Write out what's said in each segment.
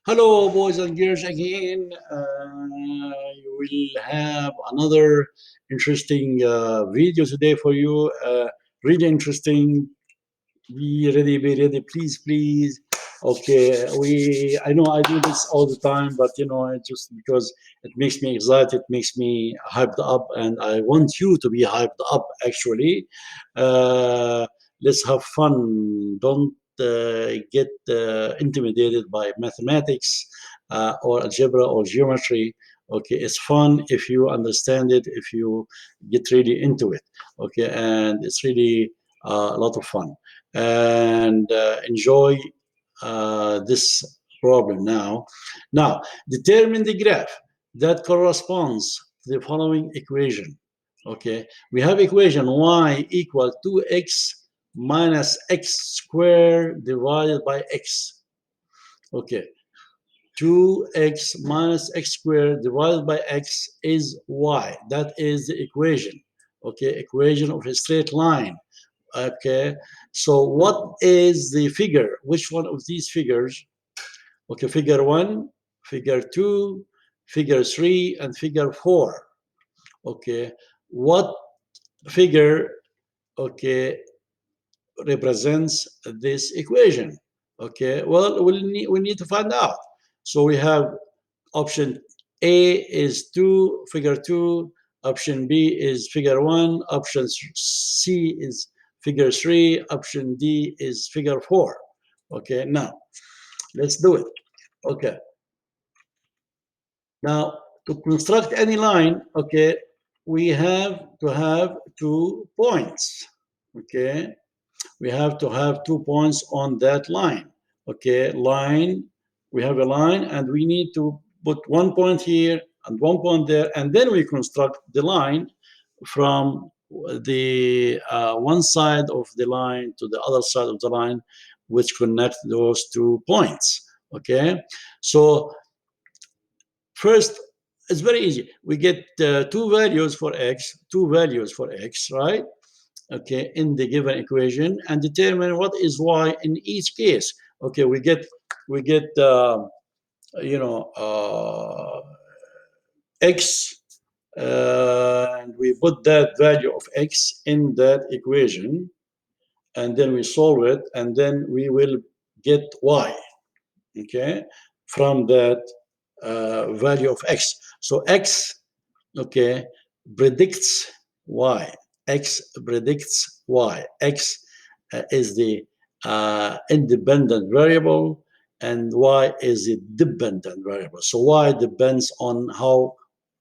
Hello, boys and girls, again. You will have another interesting video today for you. Really interesting. Be ready, be ready, please, please. Okay, I know I do this all the time, but it's just because it makes me excited, it makes me hyped up, and I want you to be hyped up actually. Uh, let's have fun. Don't get intimidated by mathematics or algebra or geometry. Okay, it's fun if you understand it, if you get really into it. Okay, and it's really a lot of fun and enjoy this problem now. Now, determine the graph that corresponds to the following equation. Okay, we have equation y equal 2x minus x squared divided by x. Okay, 2x minus x squared divided by x is y. That is the equation. Okay, equation of a straight line. Okay, so what is the figure? Which one of these figures? Okay, figure one, figure two, figure three, and figure four. Okay, what figure, okay, represents this equation? Okay, well, we need to find out. So we have option A is two, figure two, option B is figure one, option C is figure three, option D is figure four. Okay, now let's do it. Okay, now to construct any line, okay, we have to have 2 points. Okay, we have to have 2 points on that line. Okay, line, we have a line and we need to put 1 point here and 1 point there, and then we construct the line from the one side of the line to the other side of the line, which connect those 2 points. Okay, so first, it's very easy. We get two values for x, right? Okay, in the given equation, and determine what is y in each case. Okay, we get you know x, and we put that value of x in that equation, and then we solve it, and then we will get y. Okay, from that value of x. So x, okay, predicts y. X predicts y. X is the independent variable, and y is the dependent variable. So y depends on how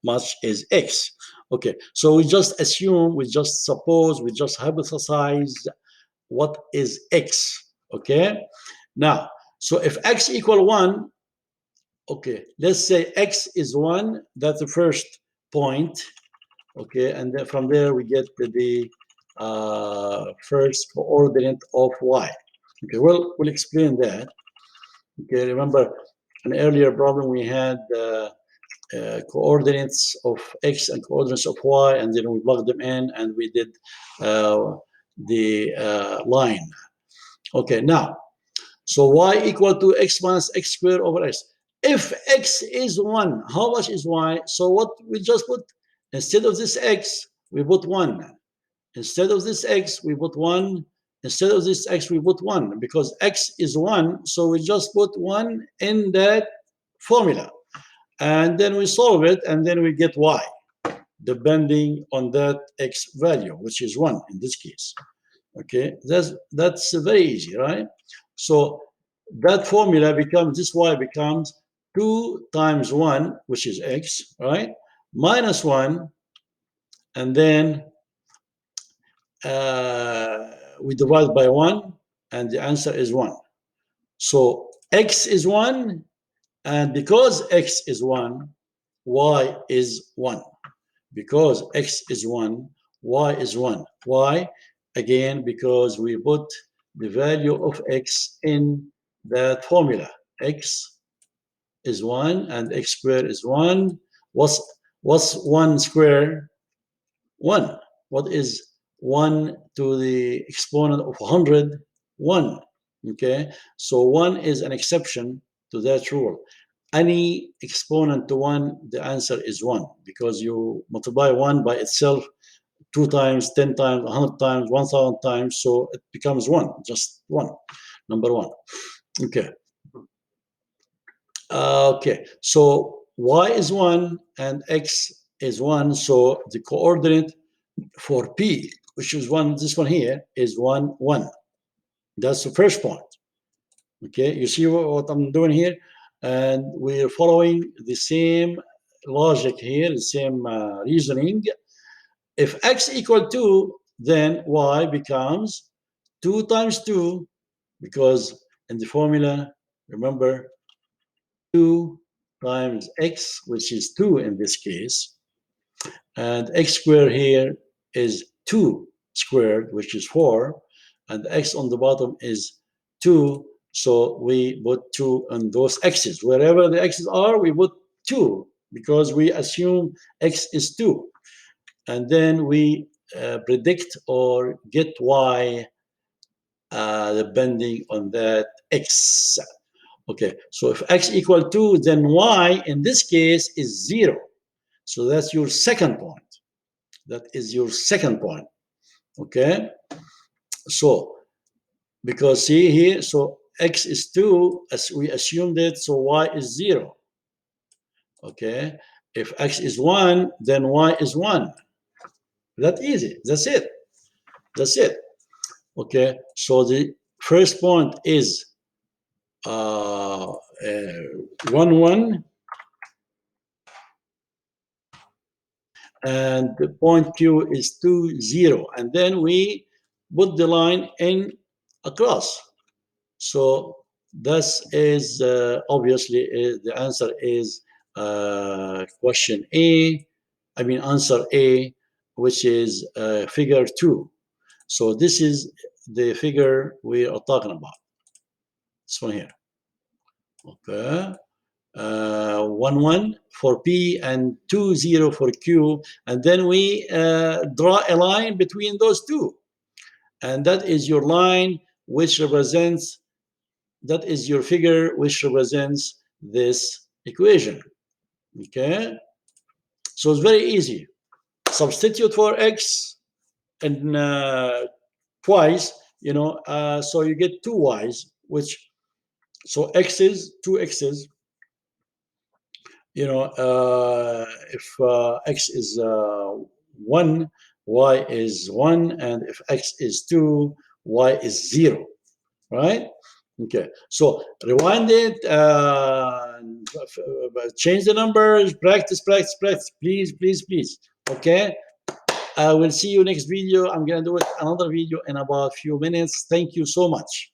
much is x. Okay, so we just assume, we just suppose, we just hypothesize what is x. Okay, now, so if x equal 1, okay, let's say x is 1, that's the first point. Okay, and then from there we get the first coordinate of y. Okay, well, we'll explain that. Okay, remember an earlier problem we had coordinates of x and coordinates of y, and then we plugged them in and we did the line. Okay, now, so y equal to x minus x squared over x. If x is 1, how much is y? So what we just put, instead of this x, we put 1. Instead of this x, we put 1. Instead of this x, we put 1. Because x is 1, so we just put 1 in that formula. And then we solve it, and then we get y, depending on that x value, which is 1 in this case. Okay, that's very easy, right? So that formula becomes, this y becomes 2 times 1, which is x, right? Minus 1, and then we divide by 1, and the answer is 1. So x is 1, and because x is 1, y is 1. Because x is 1, y is 1. Why? Again, because we put the value of x in that formula. X is 1 and x squared is 1. What's 1 square? 1. What is 1 to the exponent of 100? 1. Okay, so 1 is an exception. to that rule. Any exponent to 1, the answer is 1, because you multiply 1 by itself 2 times, 10 times, 100 times, 1,000 times, so it becomes 1, just 1, number 1. Okay. Okay, so y is 1 and x is 1, so the coordinate for p, which is 1, this one here, is 1, 1. That's the first point. Okay, you see what I'm doing here? And we're following the same logic here, the same reasoning. If x equal 2, then y becomes 2 times 2, because in the formula, remember, 2 times x, which is 2 in this case, and x squared here is 2 squared, which is 4, and x on the bottom is 2, so we put 2 on those x's. Wherever the x's are, we put 2, because we assume x is 2. And then we predict or get y depending on that x. Okay, so if x equal 2, then y in this case is 0. So that's your second point. That is your second point. Okay, so because see here, so x is 2, as we assumed it, so y is 0. Okay, if x is 1, then y is 1. That easy. That's it. That's it. Okay, so the first point is 1, 1. And the point Q is 2, 0. And then we put the line in across. So this is obviously the answer is question A, I mean answer A, which is figure 2. So this is the figure we are talking about. This one here. Okay. 1, 1 for P and 2, 0 for Q. And then we draw a line between those two. And that is your line which represents, that is your figure which represents this equation. Okay? So it's very easy. Substitute for x and twice, so you get 2 y's, which, so x's, 2 x's, if x is 1, y is 1, and if x is 2, y is 0, right? Okay, so rewind it, change the numbers, practice, practice, practice, please, please, please. Okay, I will see you next video. I'm gonna do it another video in about a few minutes. Thank you so much.